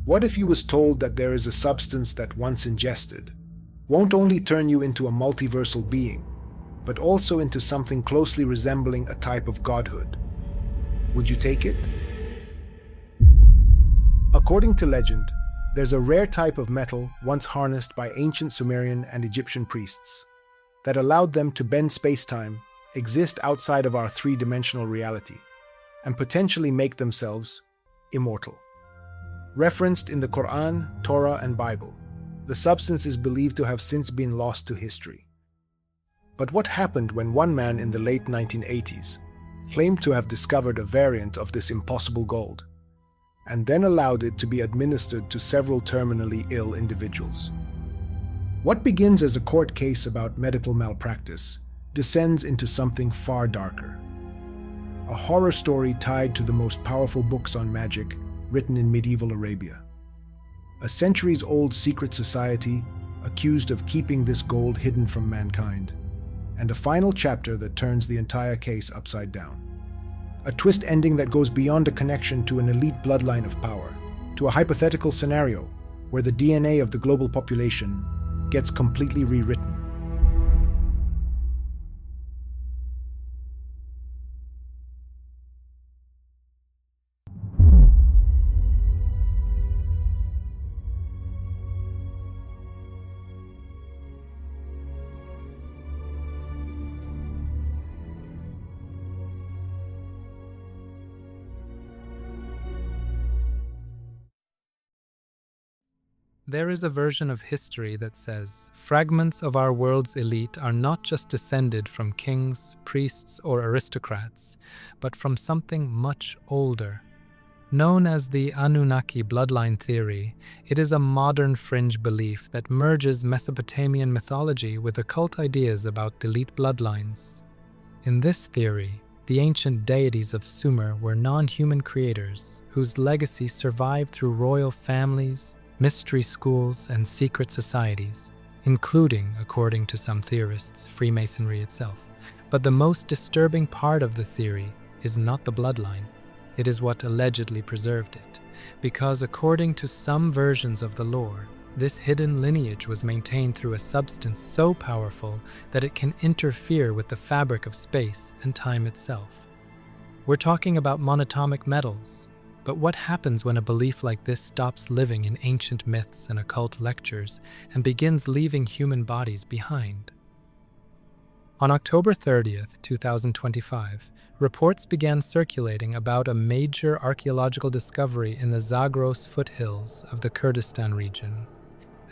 What if you was told that there is a substance that once ingested won't only turn you into a multiversal being, but also into something closely resembling a type of godhood? Would you take it? According to legend, there's a rare type of metal once harnessed by ancient Sumerian and Egyptian priests that allowed them to bend space-time, exist outside of our three-dimensional reality, and potentially make themselves immortal. Referenced in the Quran, Torah, and Bible, the substance is believed to have since been lost to history. But what happened when one man in the late 1980s claimed to have discovered a variant of this impossible gold, and then allowed it to be administered to several terminally ill individuals? What begins as a court case about medical malpractice descends into something far darker. A horror story tied to the most powerful books on magic written in medieval Arabia. A centuries-old secret society accused of keeping this gold hidden from mankind, and a final chapter that turns the entire case upside down. A twist ending that goes beyond a connection to an elite bloodline of power, to a hypothetical scenario where the DNA of the global population gets completely rewritten. There is a version of history that says fragments of our world's elite are not just descended from kings, priests, or aristocrats, but from something much older. Known as the Anunnaki bloodline theory, it is a modern fringe belief that merges Mesopotamian mythology with occult ideas about elite bloodlines. In this theory, the ancient deities of Sumer were non-human creators whose legacy survived through royal families, mystery schools, and secret societies, including, according to some theorists, Freemasonry itself. But the most disturbing part of the theory is not the bloodline. It is what allegedly preserved it, because according to some versions of the lore, this hidden lineage was maintained through a substance so powerful that it can interfere with the fabric of space and time itself. We're talking about monatomic metals. But what happens when a belief like this stops living in ancient myths and occult lectures and begins leaving human bodies behind? On October 30th, 2025, reports began circulating about a major archaeological discovery in the Zagros foothills of the Kurdistan region.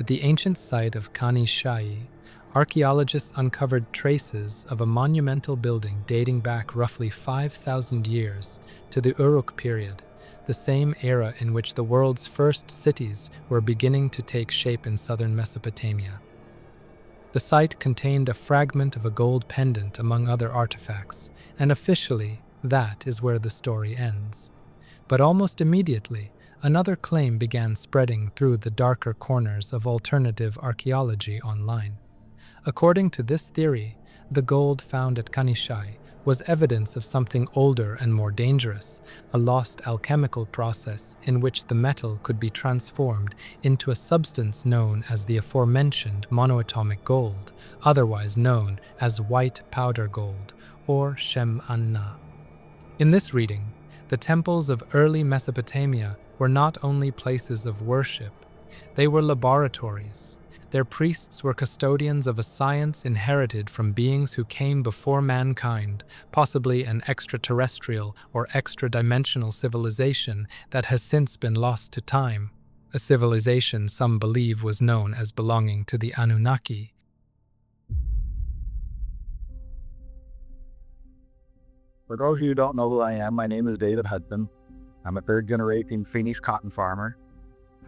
At the ancient site of Kani Shahi, archaeologists uncovered traces of a monumental building dating back roughly 5,000 years to the Uruk period, the same era in which the world's first cities were beginning to take shape in southern Mesopotamia. The site contained a fragment of a gold pendant among other artifacts, and officially, that is where the story ends. But almost immediately, another claim began spreading through the darker corners of alternative archaeology online. According to this theory, the gold found at Kanishai was evidence of something older and more dangerous, a lost alchemical process in which the metal could be transformed into a substance known as the aforementioned monoatomic gold, otherwise known as white powder gold, or Shem Anna. In this reading, the temples of early Mesopotamia were not only places of worship, they were laboratories. Their priests were custodians of a science inherited from beings who came before mankind, possibly an extraterrestrial or extra-dimensional civilization that has since been lost to time, a civilization some believe was known as belonging to the Anunnaki. For those of you who don't know who I am, my name is David Hudson. I'm a third-generation Finnish cotton farmer.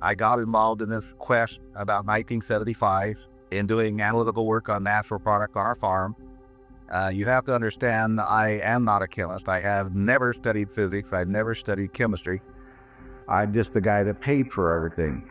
I got involved in this quest about 1975 in doing analytical work on natural product on our farm. You have to understand, I am not a chemist. I have never studied physics. I've never studied chemistry. I'm just the guy that paid for everything.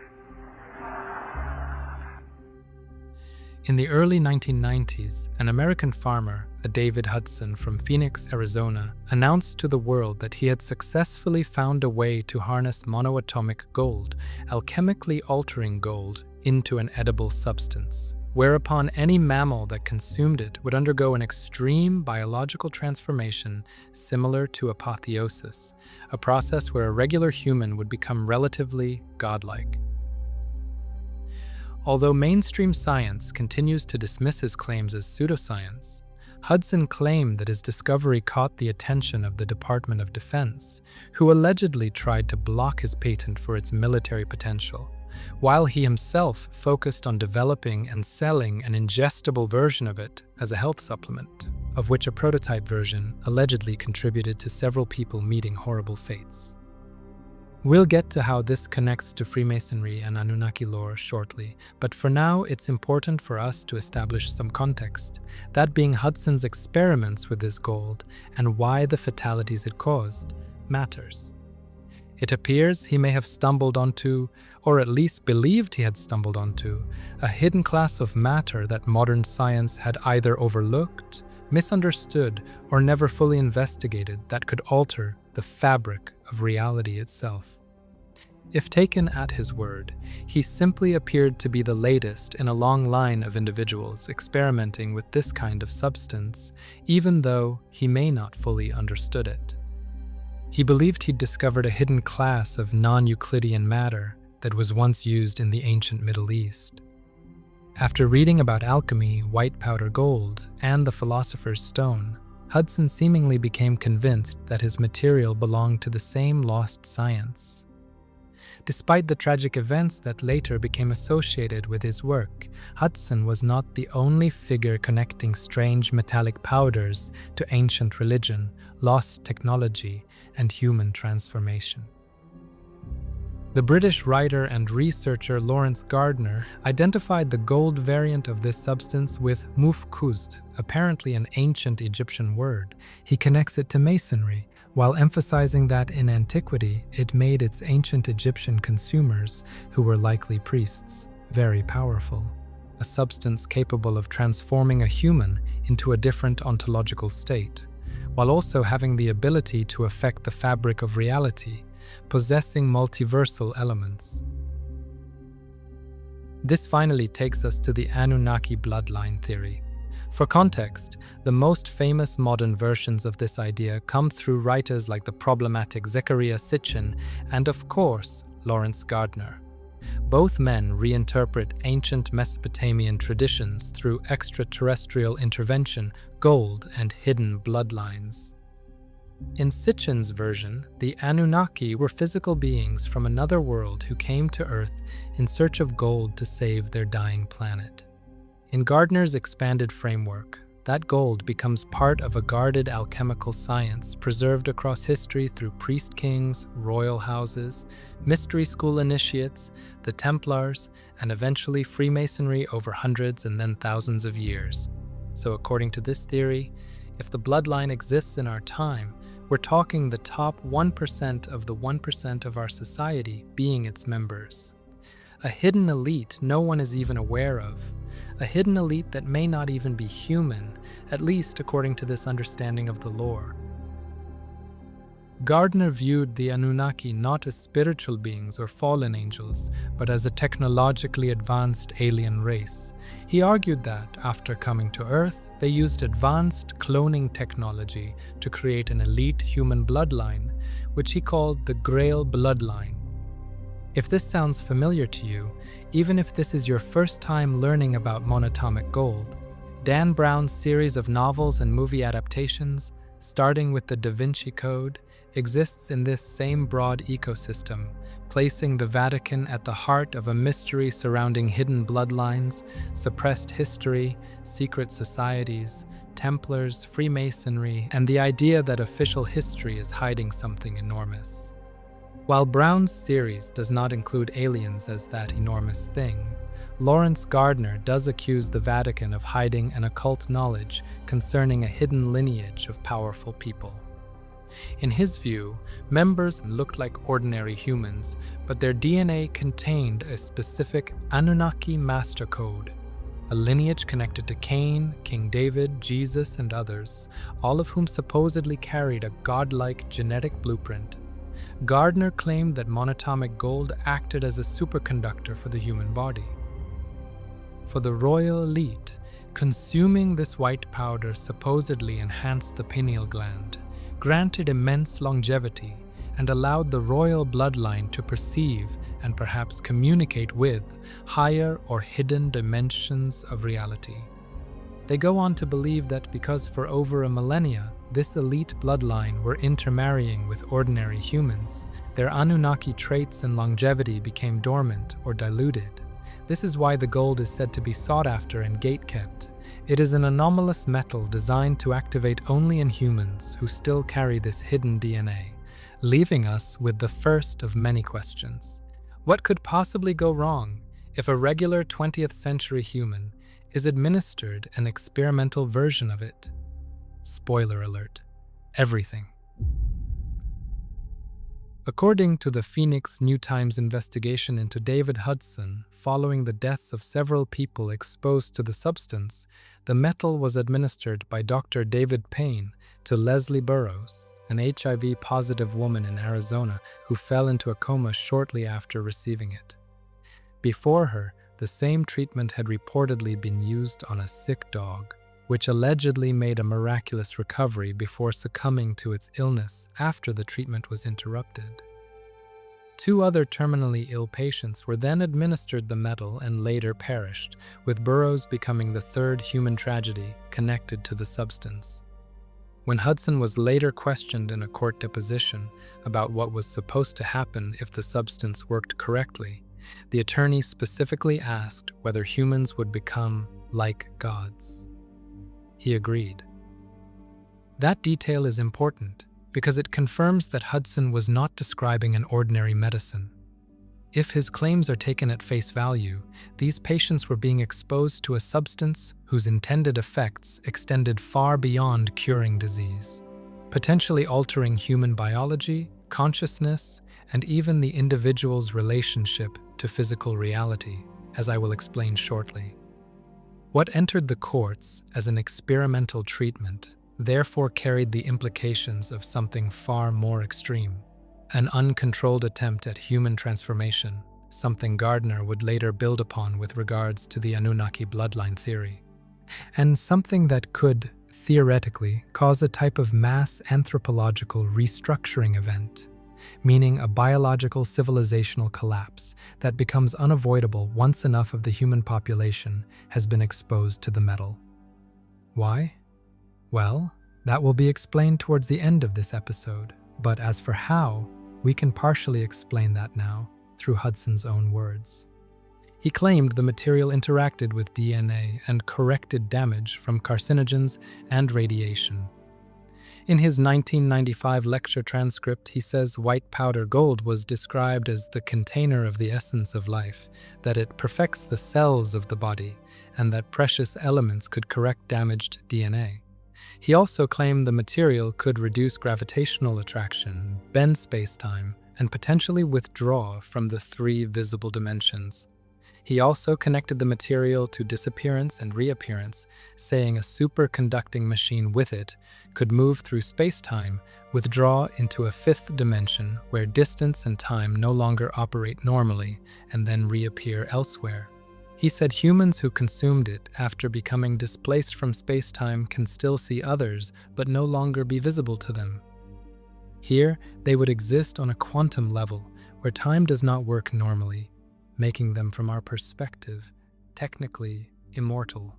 In the early 1990s, an American farmer, a David Hudson from Phoenix, Arizona, announced to the world that he had successfully found a way to harness monoatomic gold, alchemically altering gold into an edible substance, whereupon any mammal that consumed it would undergo an extreme biological transformation similar to apotheosis, a process where a regular human would become relatively godlike. Although mainstream science continues to dismiss his claims as pseudoscience, Hudson claimed that his discovery caught the attention of the Department of Defense, who allegedly tried to block his patent for its military potential, while he himself focused on developing and selling an ingestible version of it as a health supplement, of which a prototype version allegedly contributed to several people meeting horrible fates. We'll get to how this connects to Freemasonry and Anunnaki lore shortly, but for now it's important for us to establish some context, that being Hudson's experiments with this gold and why the fatalities it caused matters. It appears he may have stumbled onto, or at least believed he had stumbled onto, a hidden class of matter that modern science had either overlooked, misunderstood, or never fully investigated that could alter the fabric of reality itself. If taken at his word, he simply appeared to be the latest in a long line of individuals experimenting with this kind of substance, even though he may not fully understood it. He believed he'd discovered a hidden class of non-Euclidean matter that was once used in the ancient Middle East. After reading about alchemy, white powder gold, and the philosopher's stone, Hudson seemingly became convinced that his material belonged to the same lost science. Despite the tragic events that later became associated with his work, Hudson was not the only figure connecting strange metallic powders to ancient religion, lost technology, and human transformation. The British writer and researcher Lawrence Gardner identified the gold variant of this substance with mufkuzd, apparently an ancient Egyptian word. He connects it to masonry, while emphasizing that in antiquity it made its ancient Egyptian consumers, who were likely priests, very powerful. A substance capable of transforming a human into a different ontological state, while also having the ability to affect the fabric of reality, possessing multiversal elements. This finally takes us to the Anunnaki bloodline theory. For context, the most famous modern versions of this idea come through writers like the problematic Zecharia Sitchin and, of course, Lawrence Gardner. Both men reinterpret ancient Mesopotamian traditions through extraterrestrial intervention, gold, and hidden bloodlines. In Sitchin's version, the Anunnaki were physical beings from another world who came to Earth in search of gold to save their dying planet. In Gardner's expanded framework, that gold becomes part of a guarded alchemical science preserved across history through priest kings, royal houses, mystery school initiates, the Templars, and eventually Freemasonry over hundreds and then thousands of years. So according to this theory, if the bloodline exists in our time, we're talking the top 1% of the 1% of our society being its members. A hidden elite no one is even aware of. A hidden elite that may not even be human, at least according to this understanding of the lore. Gardner viewed the Anunnaki not as spiritual beings or fallen angels, but as a technologically advanced alien race. He argued that, after coming to Earth, they used advanced cloning technology to create an elite human bloodline, which he called the Grail bloodline. If this sounds familiar to you, even if this is your first time learning about Monoatomic Gold, Dan Brown's series of novels and movie adaptations, starting with the Da Vinci Code, exists in this same broad ecosystem, placing the Vatican at the heart of a mystery surrounding hidden bloodlines, suppressed history, secret societies, Templars, Freemasonry, and the idea that official history is hiding something enormous. While Brown's series does not include aliens as that enormous thing, Lawrence Gardner does accuse the Vatican of hiding an occult knowledge concerning a hidden lineage of powerful people. In his view, members looked like ordinary humans, but their DNA contained a specific Anunnaki master code, a lineage connected to Cain, King David, Jesus, and others, all of whom supposedly carried a godlike genetic blueprint. Gardner claimed that monoatomic gold acted as a superconductor for the human body. For the royal elite, consuming this white powder supposedly enhanced the pineal gland, granted immense longevity, and allowed the royal bloodline to perceive and perhaps communicate with higher or hidden dimensions of reality. They go on to believe that because for over a millennia, this elite bloodline were intermarrying with ordinary humans, their Anunnaki traits and longevity became dormant or diluted. This is why the gold is said to be sought after and gate-kept. It is an anomalous metal designed to activate only in humans who still carry this hidden DNA, leaving us with the first of many questions. What could possibly go wrong if a regular 20th century human is administered an experimental version of it? Spoiler alert: everything. According to the Phoenix New Times investigation into David Hudson, following the deaths of several people exposed to the substance, the metal was administered by Dr. David Payne to Leslie Burroughs, an HIV-positive woman in Arizona who fell into a coma shortly after receiving it. Before her, the same treatment had reportedly been used on a sick dog, which allegedly made a miraculous recovery before succumbing to its illness after the treatment was interrupted. 2 other terminally ill patients were then administered the metal and later perished, with Burroughs becoming the 3rd human tragedy connected to the substance. When Hudson was later questioned in a court deposition about what was supposed to happen if the substance worked correctly, the attorney specifically asked whether humans would become like gods. He agreed. That detail is important because it confirms that Hudson was not describing an ordinary medicine. If his claims are taken at face value, these patients were being exposed to a substance whose intended effects extended far beyond curing disease, potentially altering human biology, consciousness, and even the individual's relationship to physical reality, as I will explain shortly. What entered the courts as an experimental treatment therefore carried the implications of something far more extreme, an uncontrolled attempt at human transformation, something Gardner would later build upon with regards to the Anunnaki bloodline theory, and something that could, theoretically, cause a type of mass anthropological restructuring event, meaning a biological civilizational collapse that becomes unavoidable once enough of the human population has been exposed to the metal. Why? Well, that will be explained towards the end of this episode, but as for how, we can partially explain that now through Hudson's own words. He claimed the material interacted with DNA and corrected damage from carcinogens and radiation. In his 1995 lecture transcript, he says white powder gold was described as the container of the essence of life, that it perfects the cells of the body, and that precious elements could correct damaged DNA. He also claimed the material could reduce gravitational attraction, bend space-time, and potentially withdraw from the 3 visible dimensions. He also connected the material to disappearance and reappearance, saying a superconducting machine with it could move through space-time, withdraw into a 5th dimension where distance and time no longer operate normally, and then reappear elsewhere. He said humans who consumed it after becoming displaced from space-time can still see others, but no longer be visible to them. Here, they would exist on a quantum level, where time does not work normally, making them, from our perspective, technically immortal.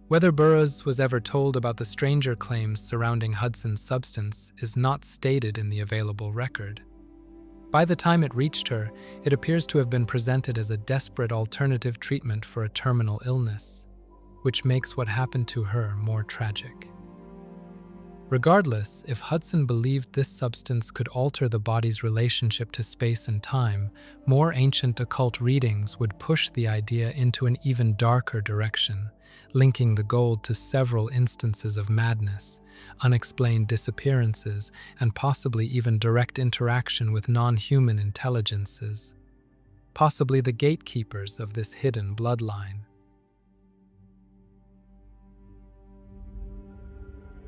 Whether Burroughs was ever told about the stranger claims surrounding Hudson's substance is not stated in the available record. By the time it reached her, it appears to have been presented as a desperate alternative treatment for a terminal illness, which makes what happened to her more tragic. Regardless, if Hudson believed this substance could alter the body's relationship to space and time, more ancient occult readings would push the idea into an even darker direction, linking the gold to several instances of madness, unexplained disappearances, and possibly even direct interaction with non-human intelligences, possibly the gatekeepers of this hidden bloodline.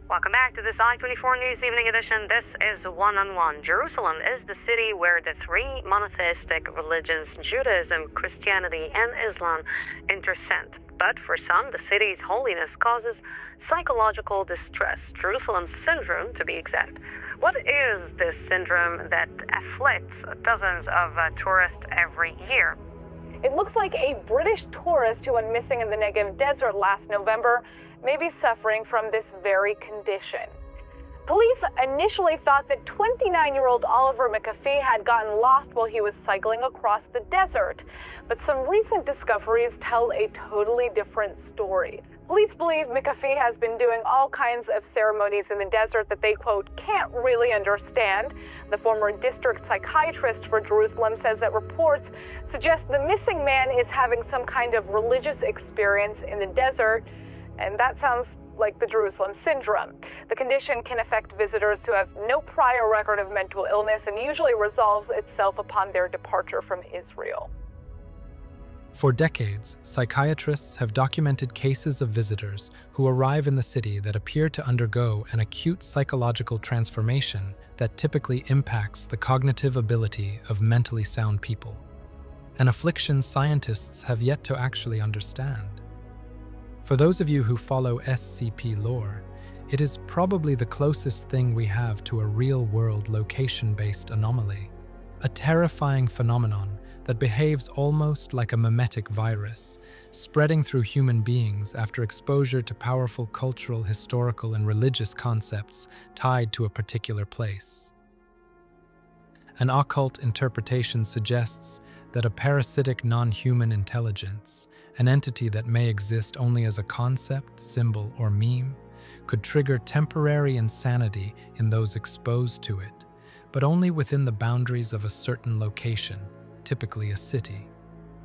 Welcome back to this I-24 News Evening Edition. This is One-on-One. Jerusalem is the city where the three monotheistic religions, Judaism, Christianity, and Islam, intersect. But for some, the city's holiness causes psychological distress, Jerusalem syndrome to be exact. What is this syndrome that afflicts dozens of tourists every year? It looks like a British tourist who went missing in the Negev desert last November may be suffering from this very condition. Police initially thought that 29-year-old Oliver McAfee had gotten lost while he was cycling across the desert, but some recent discoveries tell a totally different story. Police believe McAfee has been doing all kinds of ceremonies in the desert that they, quote, can't really understand. The former district psychiatrist for Jerusalem says that reports suggest the missing man is having some kind of religious experience in the desert, and that sounds like the Jerusalem syndrome. The condition can affect visitors who have no prior record of mental illness and usually resolves itself upon their departure from Israel. For decades, psychiatrists have documented cases of visitors who arrive in the city that appear to undergo an acute psychological transformation that typically impacts the cognitive ability of mentally sound people, an affliction scientists have yet to actually understand. For those of you who follow SCP lore, it is probably the closest thing we have to a real-world location-based anomaly, a terrifying phenomenon that behaves almost like a mimetic virus, spreading through human beings after exposure to powerful cultural, historical, and religious concepts tied to a particular place. An occult interpretation suggests that a parasitic non-human intelligence, an entity that may exist only as a concept, symbol, or meme, could trigger temporary insanity in those exposed to it, but only within the boundaries of a certain location, typically a city.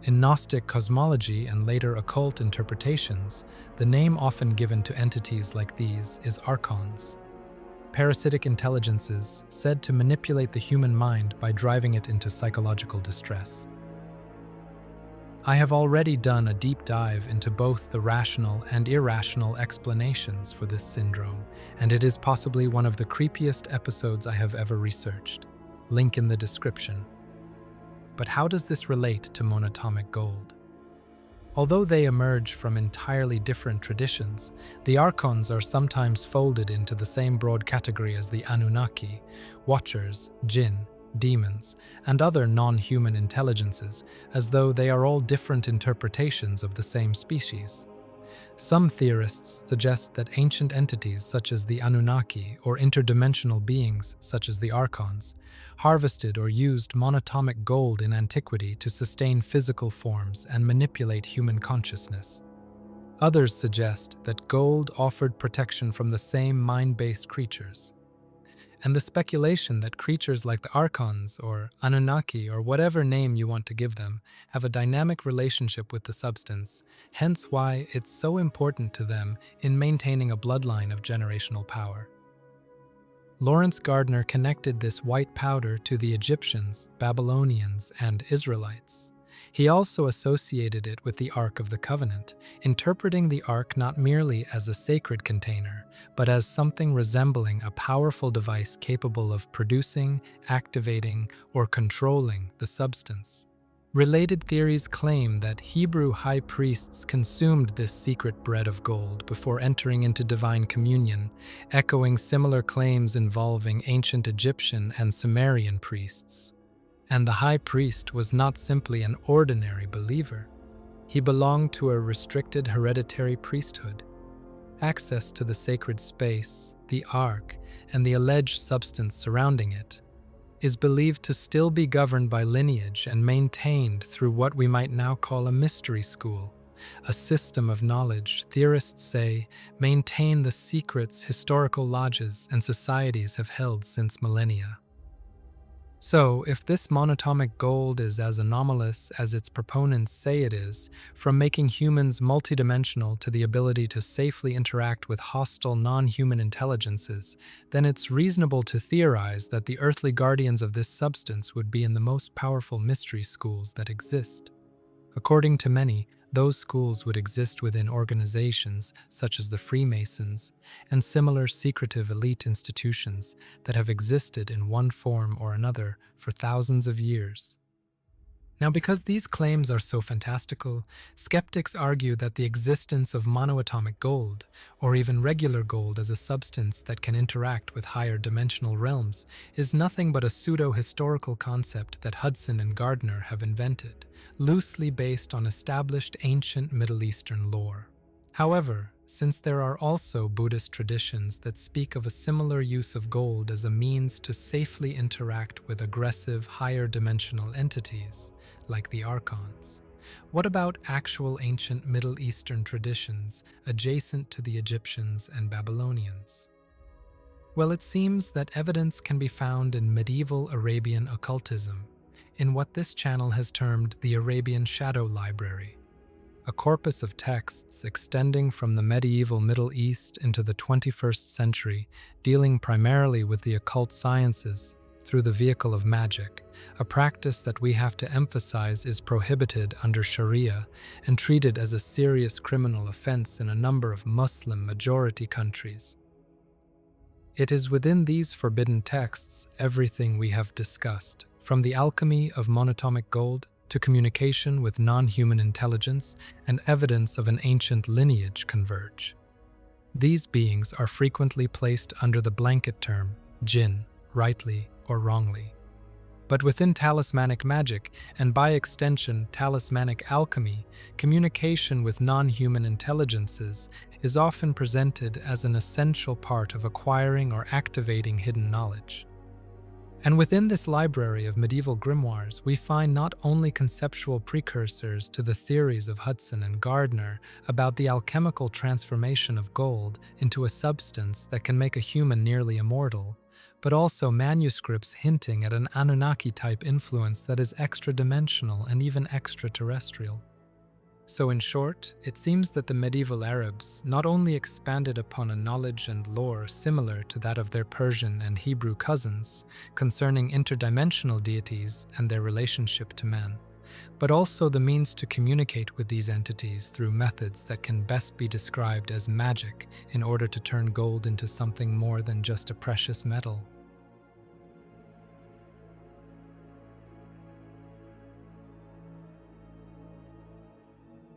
In Gnostic cosmology and later occult interpretations, the name often given to entities like these is archons, parasitic intelligences said to manipulate the human mind by driving it into psychological distress. I have already done a deep dive into both the rational and irrational explanations for this syndrome, and it is possibly one of the creepiest episodes I have ever researched. Link in the description. But how does this relate to Monoatomic Gold? Although they emerge from entirely different traditions, the archons are sometimes folded into the same broad category as the Anunnaki, Watchers, Djinn, demons, and other non-human intelligences, as though they are all different interpretations of the same species. Some theorists suggest that ancient entities such as the Anunnaki or interdimensional beings such as the archons harvested or used monoatomic gold in antiquity to sustain physical forms and manipulate human consciousness. Others suggest that gold offered protection from the same mind-based creatures. And the speculation that creatures like the archons or Anunnaki or whatever name you want to give them have a dynamic relationship with the substance, hence why it's so important to them in maintaining a bloodline of generational power. Lawrence Gardner connected this white powder to the Egyptians, Babylonians, and Israelites. He also associated it with the Ark of the Covenant, interpreting the Ark not merely as a sacred container, but as something resembling a powerful device capable of producing, activating, or controlling the substance. Related theories claim that Hebrew high priests consumed this secret bread of gold before entering into divine communion, echoing similar claims involving ancient Egyptian and Sumerian priests. And the high priest was not simply an ordinary believer. He belonged to a restricted hereditary priesthood. Access to the sacred space, the Ark, and the alleged substance surrounding it is believed to still be governed by lineage and maintained through what we might now call a mystery school, a system of knowledge, theorists say, maintain the secrets historical lodges and societies have held since millennia. So, if this monoatomic gold is as anomalous as its proponents say it is, from making humans multidimensional to the ability to safely interact with hostile non-human intelligences, then it's reasonable to theorize that the earthly guardians of this substance would be in the most powerful mystery schools that exist. According to many, those schools would exist within organizations such as the Freemasons and similar secretive elite institutions that have existed in one form or another for thousands of years. Now, because these claims are so fantastical, skeptics argue that the existence of monoatomic gold, or even regular gold as a substance that can interact with higher dimensional realms, is nothing but a pseudo-historical concept that Hudson and Gardner have invented, loosely based on established ancient Middle Eastern lore. However, since there are also Buddhist traditions that speak of a similar use of gold as a means to safely interact with aggressive, higher dimensional entities, like the archons, what about actual ancient Middle Eastern traditions adjacent to the Egyptians and Babylonians? Well, it seems that evidence can be found in medieval Arabian occultism, in what this channel has termed the Arabian Shadow Library, a corpus of texts extending from the medieval Middle East into the 21st century, dealing primarily with the occult sciences through the vehicle of magic, a practice that we have to emphasize is prohibited under Sharia and treated as a serious criminal offense in a number of Muslim-majority countries. It is within these forbidden texts everything we have discussed, from the alchemy of monoatomic gold to communication with non-human intelligence and evidence of an ancient lineage converge. These beings are frequently placed under the blanket term Djinn, rightly or wrongly. But within talismanic magic, and by extension talismanic alchemy, communication with non-human intelligences is often presented as an essential part of acquiring or activating hidden knowledge. And within this library of medieval grimoires, we find not only conceptual precursors to the theories of Hudson and Gardner about the alchemical transformation of gold into a substance that can make a human nearly immortal, but also manuscripts hinting at an Anunnaki-type influence that is extra-dimensional and even extraterrestrial. So in short, it seems that the medieval Arabs not only expanded upon a knowledge and lore similar to that of their Persian and Hebrew cousins concerning interdimensional deities and their relationship to man, but also the means to communicate with these entities through methods that can best be described as magic in order to turn gold into something more than just a precious metal.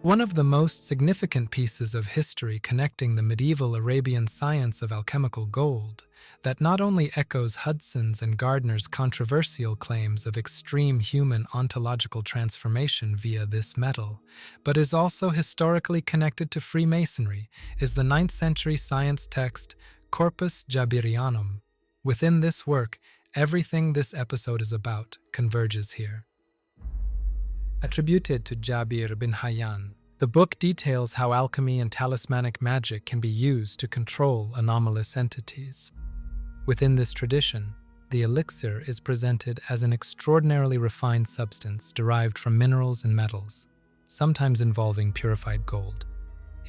One of the most significant pieces of history connecting the medieval Arabian science of alchemical gold that not only echoes Hudson's and Gardner's controversial claims of extreme human ontological transformation via this metal, but is also historically connected to Freemasonry, is the 9th century science text Corpus Jabirianum. Within this work, everything this episode is about converges here. Attributed to Jabir bin Hayyan, the book details how alchemy and talismanic magic can be used to control anomalous entities. Within this tradition, the elixir is presented as an extraordinarily refined substance derived from minerals and metals, sometimes involving purified gold.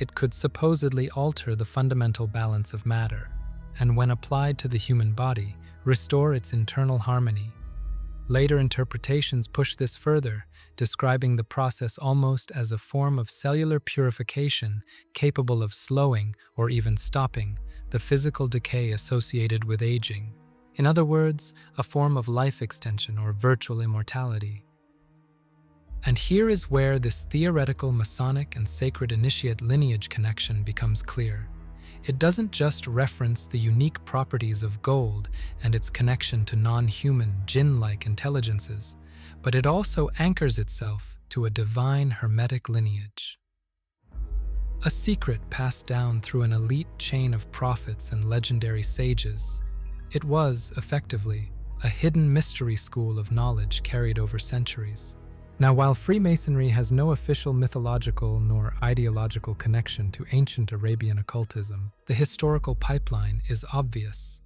It could supposedly alter the fundamental balance of matter, and when applied to the human body, restore its internal harmony. Later interpretations push this further, describing the process almost as a form of cellular purification capable of slowing or even stopping the physical decay associated with aging. In other words, a form of life extension or virtual immortality. And here is where this theoretical Masonic and sacred initiate lineage connection becomes clear. It doesn't just reference the unique properties of gold and its connection to non-human, Djinn-like intelligences, but it also anchors itself to a divine hermetic lineage. A secret passed down through an elite chain of prophets and legendary sages. It was, effectively, a hidden mystery school of knowledge carried over centuries. Now, while Freemasonry has no official mythological nor ideological connection to ancient Arabian occultism, the historical pipeline is obvious.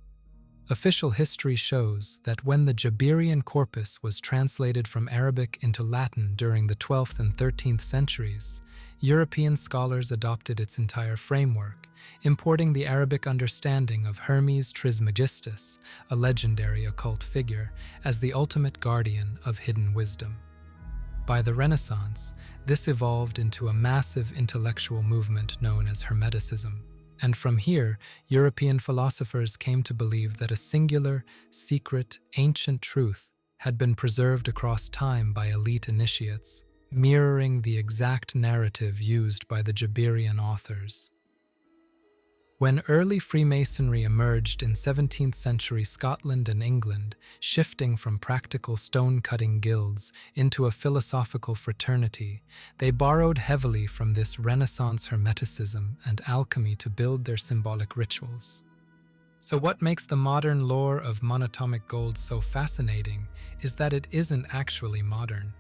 Official history shows that when the Jabirian corpus was translated from Arabic into Latin during the 12th and 13th centuries, European scholars adopted its entire framework, importing the Arabic understanding of Hermes Trismegistus, a legendary occult figure, as the ultimate guardian of hidden wisdom. By the Renaissance, this evolved into a massive intellectual movement known as Hermeticism. And from here, European philosophers came to believe that a singular, secret, ancient truth had been preserved across time by elite initiates, mirroring the exact narrative used by the Jabirian authors. When early Freemasonry emerged in 17th century Scotland and England, shifting from practical stone-cutting guilds into a philosophical fraternity, they borrowed heavily from this Renaissance Hermeticism and alchemy to build their symbolic rituals. So what makes the modern lore of Monoatomic Gold so fascinating is that it isn't actually modern.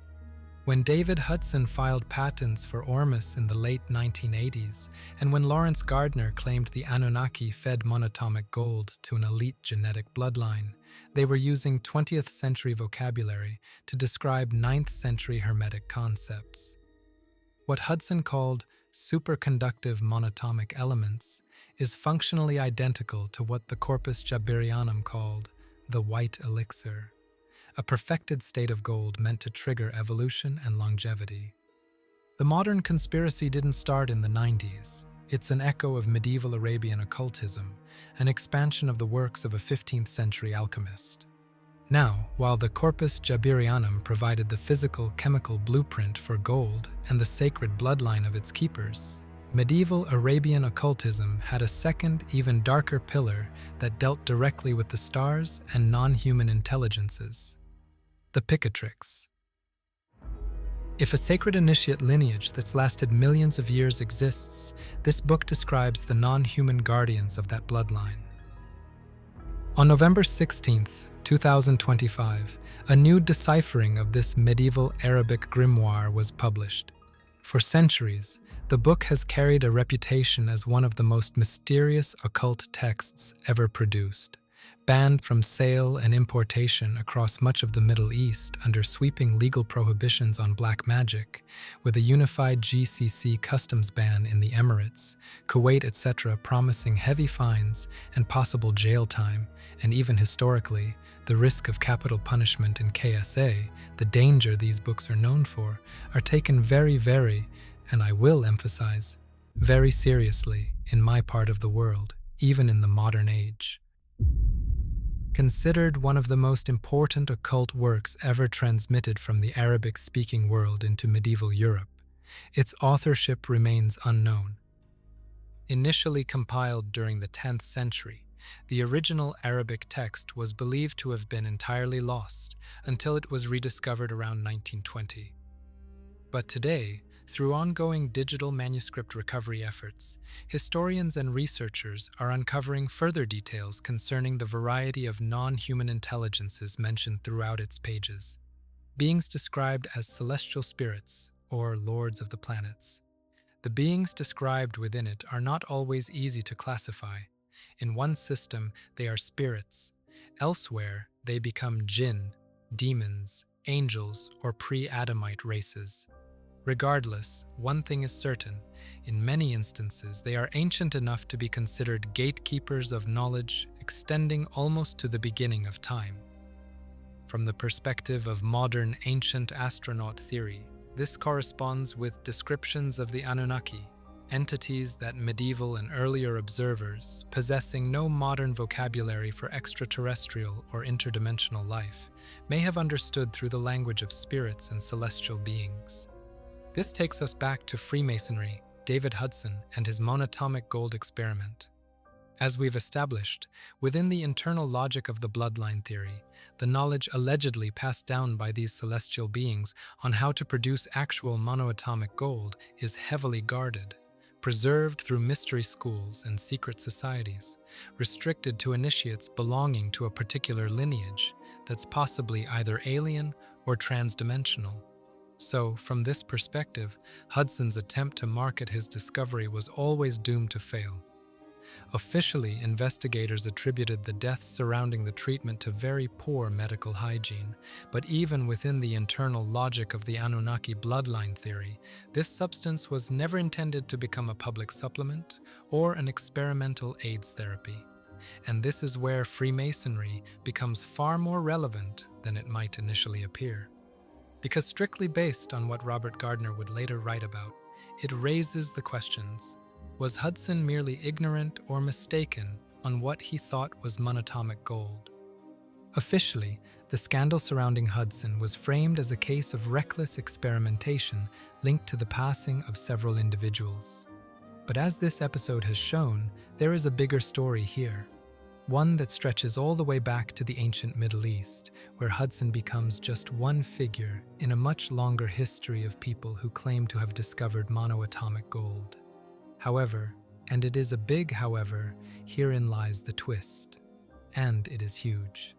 When David Hudson filed patents for Ormus in the late 1980s, and when Lawrence Gardner claimed the Anunnaki fed monoatomic gold to an elite genetic bloodline, they were using 20th century vocabulary to describe 9th century Hermetic concepts. What Hudson called superconductive monatomic elements is functionally identical to what the Corpus Jabirianum called the white elixir, a perfected state of gold meant to trigger evolution and longevity. The modern conspiracy didn't start in the 90s. It's an echo of medieval Arabian occultism, an expansion of the works of a 15th century alchemist. Now, while the Corpus Jabirianum provided the physical, chemical blueprint for gold and the sacred bloodline of its keepers, medieval Arabian occultism had a second, even darker pillar that dealt directly with the stars and non-human intelligences: the Picatrix. If a sacred initiate lineage that's lasted millions of years exists, this book describes the non-human guardians of that bloodline. On November 16th, 2025, a new deciphering of this medieval Arabic grimoire was published. For centuries, the book has carried a reputation as one of the most mysterious occult texts ever produced. Banned from sale and importation across much of the Middle East under sweeping legal prohibitions on black magic, with a unified GCC customs ban in the Emirates, Kuwait, etc., promising heavy fines and possible jail time, and even historically, the risk of capital punishment in KSA, the danger these books are known for, are taken very, and I will emphasize, very seriously in my part of the world, even in the modern age. Considered one of the most important occult works ever transmitted from the Arabic-speaking world into medieval Europe, its authorship remains unknown. Initially compiled during the 10th century, the original Arabic text was believed to have been entirely lost until it was rediscovered around 1920. But today, through ongoing digital manuscript recovery efforts, historians and researchers are uncovering further details concerning the variety of non-human intelligences mentioned throughout its pages. Beings described as celestial spirits, or lords of the planets. The beings described within it are not always easy to classify. In one system, they are spirits. Elsewhere, they become Djinn, demons, angels, or pre-Adamite races. Regardless, one thing is certain: in many instances they are ancient enough to be considered gatekeepers of knowledge, extending almost to the beginning of time. From the perspective of modern ancient astronaut theory, this corresponds with descriptions of the Anunnaki, entities that medieval and earlier observers, possessing no modern vocabulary for extraterrestrial or interdimensional life, may have understood through the language of spirits and celestial beings. This takes us back to Freemasonry, David Hudson, and his Monoatomic Gold experiment. As we've established, within the internal logic of the bloodline theory, the knowledge allegedly passed down by these celestial beings on how to produce actual monoatomic gold is heavily guarded, preserved through mystery schools and secret societies, restricted to initiates belonging to a particular lineage that's possibly either alien or transdimensional. So, from this perspective, Hudson's attempt to market his discovery was always doomed to fail. Officially, investigators attributed the deaths surrounding the treatment to very poor medical hygiene, but even within the internal logic of the Anunnaki bloodline theory, this substance was never intended to become a public supplement or an experimental AIDS therapy. And this is where Freemasonry becomes far more relevant than it might initially appear. because strictly based on what Robert Gardner would later write about, it raises the questions: was Hudson merely ignorant or mistaken on what he thought was monoatomic gold? Officially, the scandal surrounding Hudson was framed as a case of reckless experimentation linked to the passing of several individuals. But as this episode has shown, there is a bigger story here. One that stretches all the way back to the ancient Middle East, where Hudson becomes just one figure in a much longer history of people who claim to have discovered monoatomic gold. However, and it is a big however, herein lies the twist. And it is huge.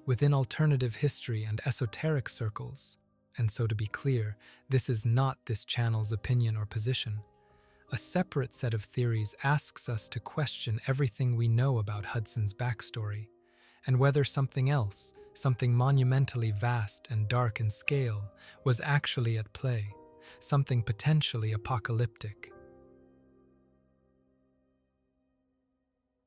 Within alternative history and esoteric circles, and so to be clear, this is not this channel's opinion or position, a separate set of theories asks us to question everything we know about Hudson's backstory, and whether something else, something monumentally vast and dark in scale, was actually at play, something potentially apocalyptic.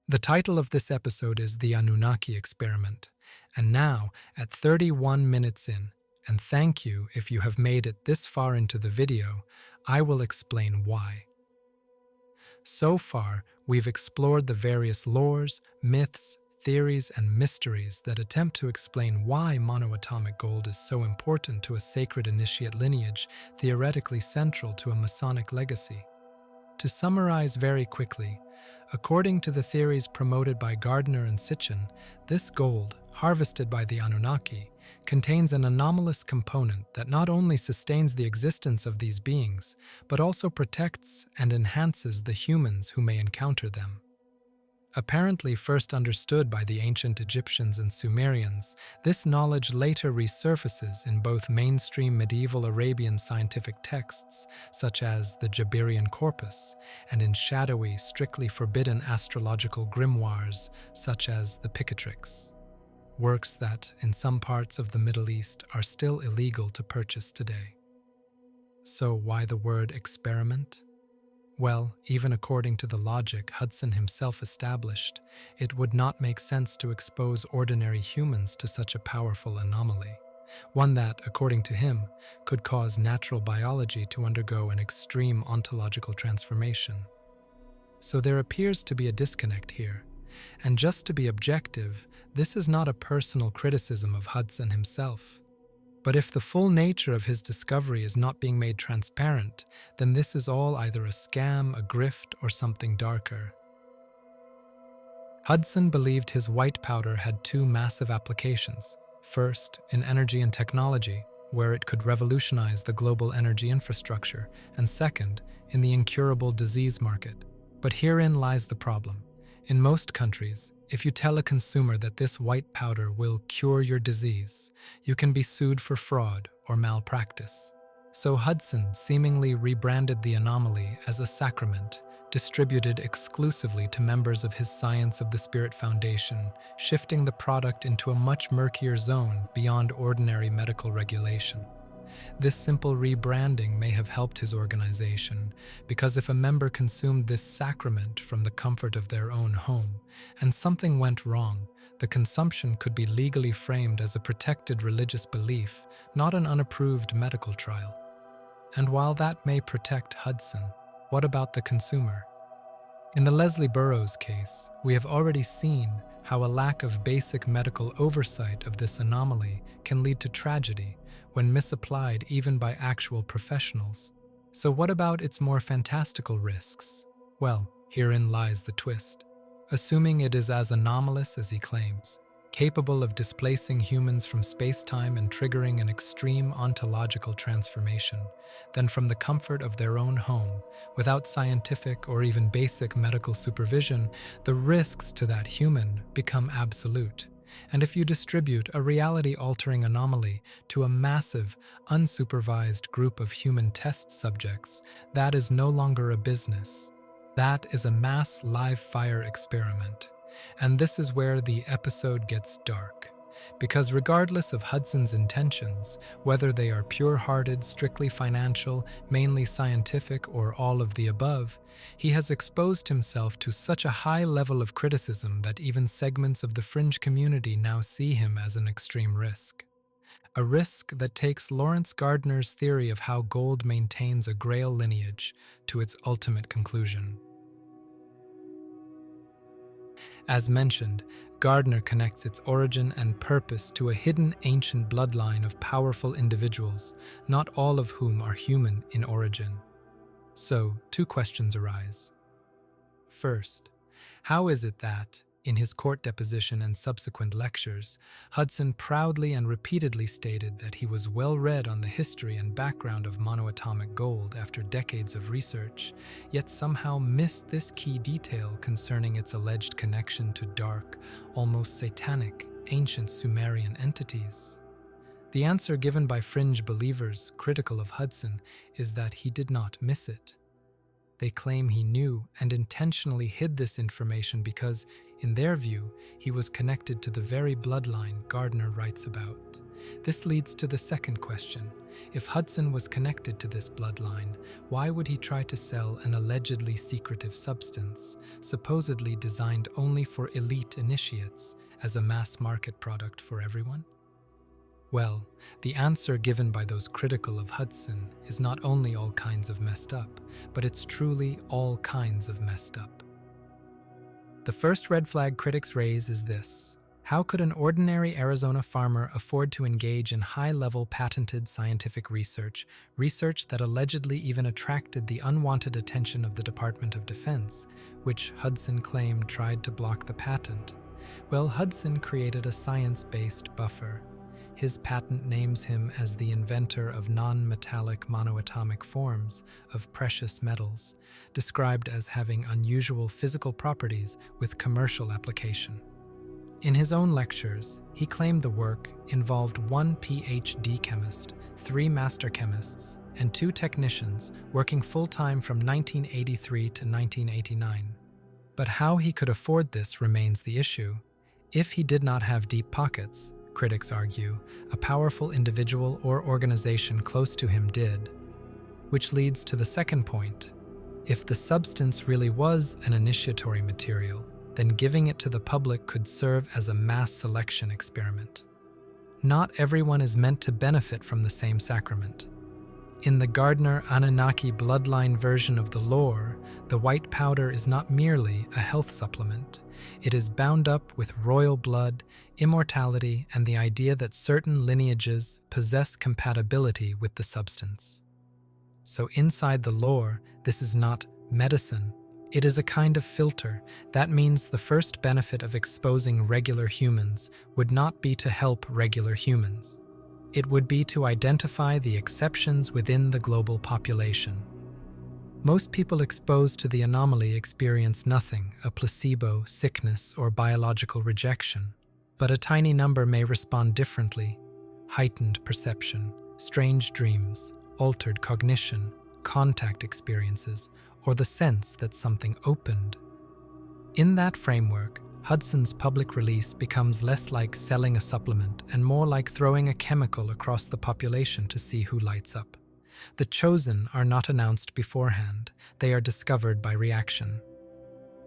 The title of this episode is The Anunnaki Experiment, and now, at 31 minutes in, and thank you if you have made it this far into the video, I will explain why. So far, we've explored the various lores, myths, theories, and mysteries that attempt to explain why monoatomic gold is so important to a sacred initiate lineage theoretically central to a Masonic legacy. To summarize very quickly, according to the theories promoted by Gardner and Sitchin, this gold, harvested by the Anunnaki, contains an anomalous component that not only sustains the existence of these beings, but also protects and enhances the humans who may encounter them. Apparently first understood by the ancient Egyptians and Sumerians, this knowledge later resurfaces in both mainstream medieval Arabian scientific texts, such as the Jabirian Corpus, and in shadowy, strictly forbidden astrological grimoires, such as the Picatrix. Works that, in some parts of the Middle East, are still illegal to purchase today. So why the word experiment? Well, even according to the logic Hudson himself established, it would not make sense to expose ordinary humans to such a powerful anomaly, one that, according to him, could cause natural biology to undergo an extreme ontological transformation. So there appears to be a disconnect here. And just to be objective, this is not a personal criticism of Hudson himself. But if the full nature of his discovery is not being made transparent, then this is all either a scam, a grift, or something darker. Hudson believed his white powder had two massive applications. First, in energy and technology, where it could revolutionize the global energy infrastructure, and second, in the incurable disease market. But herein lies the problem. In most countries, if you tell a consumer that this white powder will cure your disease, you can be sued for fraud or malpractice. So Hudson seemingly rebranded the Anomaly as a sacrament, distributed exclusively to members of his Science of the Spirit Foundation, shifting the product into a much murkier zone beyond ordinary medical regulation. This simple rebranding may have helped his organization, because if a member consumed this sacrament from the comfort of their own home, and something went wrong, the consumption could be legally framed as a protected religious belief, not an unapproved medical trial. And while that may protect Hudson, what about the consumer? In the Leslie Burroughs case, we have already seen how a lack of basic medical oversight of this anomaly can lead to tragedy when misapplied even by actual professionals. So what about its more fantastical risks? Well, herein lies the twist. Assuming it is as anomalous as he claims, capable of displacing humans from space-time and triggering an extreme ontological transformation, then from the comfort of their own home, without scientific or even basic medical supervision, the risks to that human become absolute. And if you distribute a reality-altering anomaly to a massive, unsupervised group of human test subjects, that is no longer a business. That is a mass live-fire experiment. And this is where the episode gets dark. Because regardless of Hudson's intentions, whether they are pure-hearted, strictly financial, mainly scientific, or all of the above, he has exposed himself to such a high level of criticism that even segments of the fringe community now see him as an extreme risk. a risk that takes Lawrence Gardner's theory of how gold maintains a Grail lineage to its ultimate conclusion. As mentioned, Gardner connects its origin and purpose to a hidden ancient bloodline of powerful individuals, not all of whom are human in origin. So, two questions arise. First, how is it that, in his court deposition and subsequent lectures, Hudson proudly and repeatedly stated that he was well read on the history and background of monoatomic gold after decades of research, yet somehow missed this key detail concerning its alleged connection to dark, almost satanic, ancient Sumerian entities? The answer given by fringe believers critical of Hudson is that he did not miss it. They claim he knew and intentionally hid this information because, in their view, he was connected to the very bloodline Gardner writes about. This leads to the second question. If Hudson was connected to this bloodline, why would he try to sell an allegedly secretive substance, supposedly designed only for elite initiates, as a mass market product for everyone? Well, the answer given by those critical of Hudson is not only all kinds of messed up, but it's truly all kinds of messed up. The first red flag critics raise is this: how could an ordinary Arizona farmer afford to engage in high-level patented scientific research that allegedly even attracted the unwanted attention of the Department of Defense, which Hudson claimed tried to block the patent? Well, Hudson created a science-based buffer. His patent names him as the inventor of non-metallic monoatomic forms of precious metals, described as having unusual physical properties with commercial application. In his own lectures, he claimed the work involved 1 PhD chemist, 3 master chemists, and 2 technicians working full-time from 1983 to 1989. But how he could afford this remains the issue. If he did not have deep pockets, critics argue, a powerful individual or organization close to him did. Which leads to the second point. If the substance really was an initiatory material, then giving it to the public could serve as a mass selection experiment. Not everyone is meant to benefit from the same sacrament. In the Gardner Anunnaki bloodline version of the lore, the white powder is not merely a health supplement. It is bound up with royal blood, immortality, and the idea that certain lineages possess compatibility with the substance. So inside the lore, this is not medicine. It is a kind of filter. That means the first benefit of exposing regular humans would not be to help regular humans. It would be to identify the exceptions within the global population. Most people exposed to the anomaly experience nothing, a placebo, sickness, or biological rejection. But a tiny number may respond differently: heightened perception, strange dreams, altered cognition, contact experiences, or the sense that something opened. In that framework, Hudson's public release becomes less like selling a supplement and more like throwing a chemical across the population to see who lights up. The chosen are not announced beforehand, they are discovered by reaction.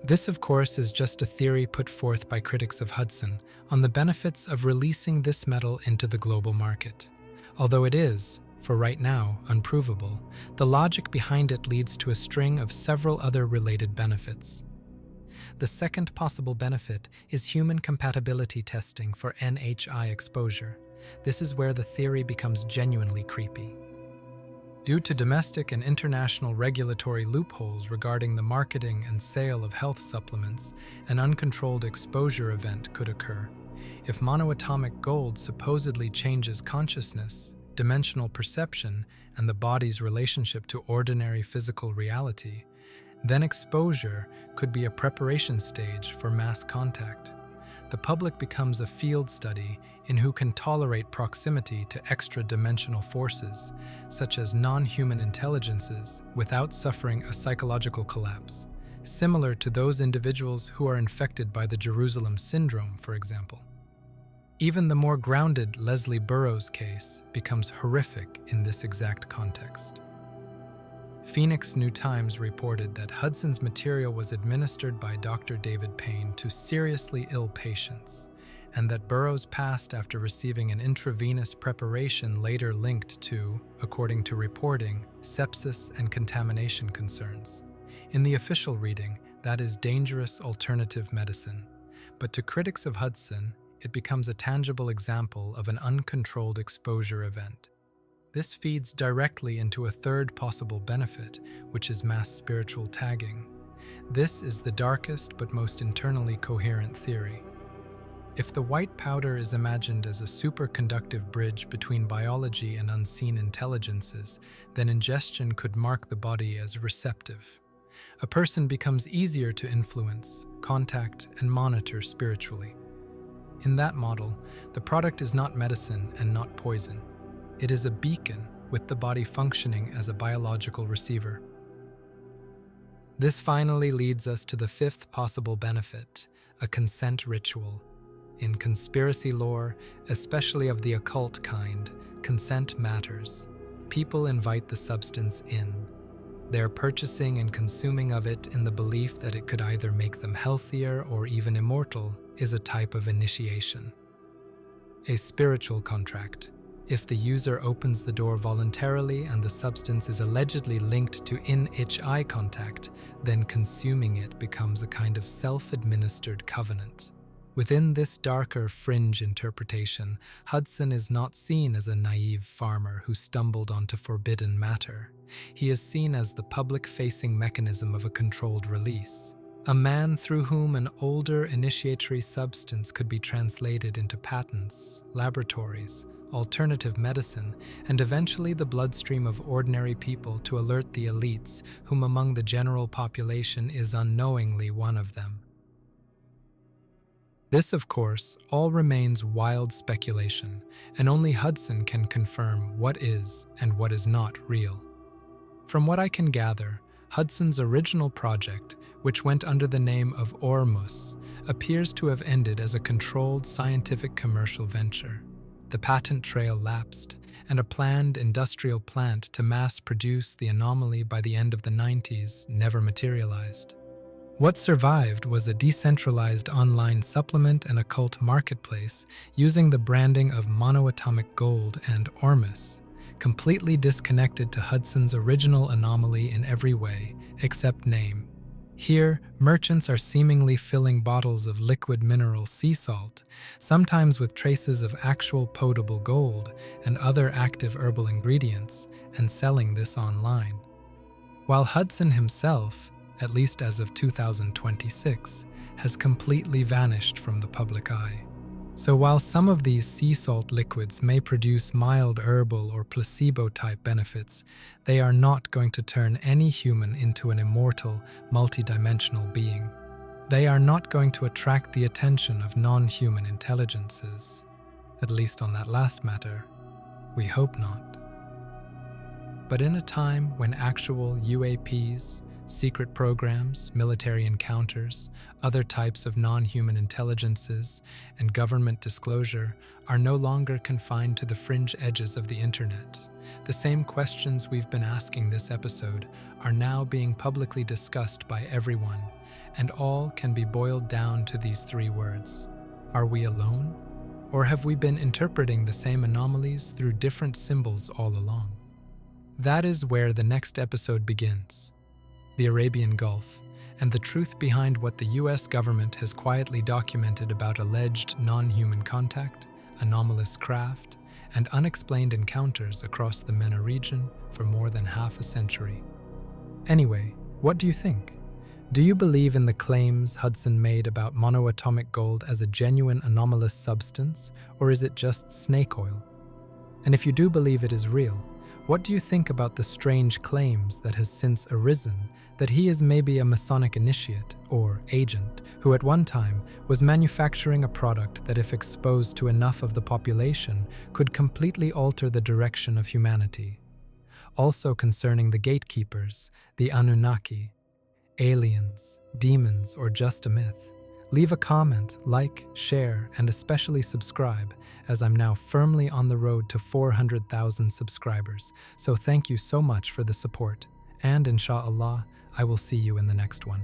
This, of course, is just a theory put forth by critics of Hudson on the benefits of releasing this metal into the global market. Although it is, for right now, unprovable, the logic behind it leads to a string of several other related benefits. The second possible benefit is human compatibility testing for NHI exposure. This is where the theory becomes genuinely creepy. Due to domestic and international regulatory loopholes regarding the marketing and sale of health supplements, an uncontrolled exposure event could occur. If monoatomic gold supposedly changes consciousness, dimensional perception, and the body's relationship to ordinary physical reality, then exposure could be a preparation stage for mass contact. The public becomes a field study in who can tolerate proximity to extra-dimensional forces, such as non-human intelligences, without suffering a psychological collapse, similar to those individuals who are infected by the Jerusalem syndrome, for example. Even the more grounded Leslie Burroughs case becomes horrific in this exact context. Phoenix New Times reported that Hudson's material was administered by Dr. David Payne to seriously ill patients, and that Burroughs passed after receiving an intravenous preparation later linked to, according to reporting, sepsis and contamination concerns. In the official reading, that is dangerous alternative medicine. But to critics of Hudson, it becomes a tangible example of an uncontrolled exposure event. This feeds directly into a third possible benefit, which is mass spiritual tagging. This is the darkest but most internally coherent theory. If the white powder is imagined as a superconductive bridge between biology and unseen intelligences, then ingestion could mark the body as receptive. A person becomes easier to influence, contact, and monitor spiritually. In that model, the product is not medicine and not poison. It is a beacon with the body functioning as a biological receiver. This finally leads us to the fifth possible benefit, a consent ritual. In conspiracy lore, especially of the occult kind, consent matters. People invite the substance in. Their purchasing and consuming of it in the belief that it could either make them healthier or even immortal is a type of initiation. A spiritual contract. If the user opens the door voluntarily and the substance is allegedly linked to in-itch eye contact, then consuming it becomes a kind of self-administered covenant. Within this darker fringe interpretation, Hudson is not seen as a naive farmer who stumbled onto forbidden matter. He is seen as the public-facing mechanism of a controlled release. A man through whom an older initiatory substance could be translated into patents, laboratories, alternative medicine, and eventually the bloodstream of ordinary people to alert the elites, whom among the general population is unknowingly one of them. This, of course, all remains wild speculation, and only Hudson can confirm what is and what is not real. From what I can gather, Hudson's original project, which went under the name of Ormus, appears to have ended as a controlled scientific commercial venture. The patent trail lapsed, and a planned industrial plant to mass produce the Anomaly by the end of the 90s never materialized. What survived was a decentralized online supplement and occult marketplace using the branding of Monoatomic Gold and Ormus, completely disconnected to Hudson's original Anomaly in every way, except name. Here, merchants are seemingly filling bottles of liquid mineral sea salt, sometimes with traces of actual potable gold and other active herbal ingredients, and selling this online. While Hudson himself, at least as of 2026, has completely vanished from the public eye. So while some of these sea salt liquids may produce mild herbal or placebo-type benefits, they are not going to turn any human into an immortal, multidimensional being. They are not going to attract the attention of non-human intelligences. At least on that last matter, we hope not. But in a time when actual UAPs, secret programs, military encounters, other types of non-human intelligences, and government disclosure are no longer confined to the fringe edges of the internet. The same questions we've been asking this episode are now being publicly discussed by everyone, and all can be boiled down to these three words. Are we alone? Or have we been interpreting the same anomalies through different symbols all along? That is where the next episode begins. The Arabian Gulf, and the truth behind what the US government has quietly documented about alleged non-human contact, anomalous craft, and unexplained encounters across the MENA region for more than half a century. Anyway, what do you think? Do you believe in the claims Hudson made about monoatomic gold as a genuine anomalous substance, or is it just snake oil? And if you do believe it is real, what do you think about the strange claims that has since arisen that he is maybe a Masonic initiate or agent who at one time was manufacturing a product that if exposed to enough of the population could completely alter the direction of humanity? Also concerning the gatekeepers, the Anunnaki, aliens, demons, or just a myth? Leave a comment, like, share, and especially subscribe, as I'm now firmly on the road to 400,000 subscribers. So thank you so much for the support, and inshallah, I will see you in the next one.